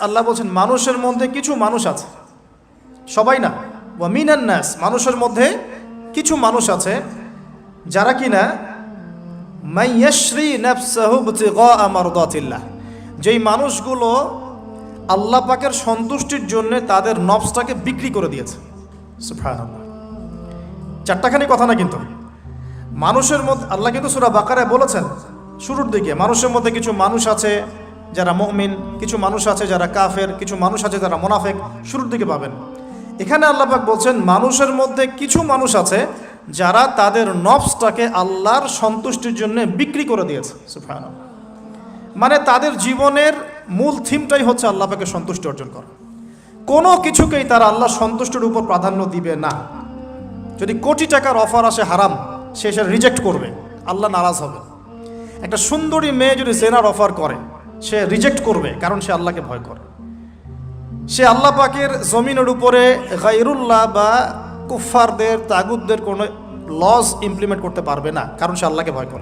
আল্লাহ বলছেন মানুষের মধ্যে কিছু মানুষ আছে, সবাই না, ওয়া মিনান নাস, মানুষের মধ্যে কিছু মানুষ আছে যারা কিনা মাইয়াশরি নাফসাহু ইবতিগা মারদাতিল্লাহ, যেই মানুষগুলো আল্লাহ পাকের সন্তুষ্টির জন্য তাদের নফসটাকে বিক্রি করে দিয়েছে। সুবহানাল্লাহ, চারটাখানি কথা না, কিন্তু মানুষের মধ্যে আল্লাহ কিন্তু সূরা বাকারায় বলেছেন শুরুর দিকে, মানুষের মধ্যে কিছু মানুষ আছে যারা মুমিন, কিছু মানুষ আছে যারা কাফের, কিছু মানুষ আছে যারা মুনাফিক, শুরুর দিকে পাবেন। এখানে আল্লাহ পাক বলছেন মানুষের মধ্যে কিছু মানুষ আছে যারা তাদের নফসটাকে আল্লাহর সন্তুষ্টির জন্য বিক্রি করে দিয়েছে। সুবহানাল্লাহ, মানে তাদের জীবনের মূল থিমটাই হচ্ছে আল্লাহ পাকের সন্তুষ্টি অর্জন করা। কোনো কিছুকেই তারা আল্লাহর সন্তুষ্টির উপর প্রাধান্য দিবে না। যদি কোটি টাকার অফার আসে হারাম, সে সেটা রিজেক্ট করবে, আল্লাহ নারাজ হবে। একটা সুন্দরী মেয়ে যদি জেনার অফার করে, সে রিজেক্ট করবে, কারণ সে আল্লাহকে ভয় করে। সে আল্লাহ পাকের জমিনের উপরে গায়রুল্লাহ বা কুফফারদের, তাগুতদের কোনো লজ ইমপ্লিমেন্ট করতে পারবে না, কারণ সে আল্লাহকে ভয় করে।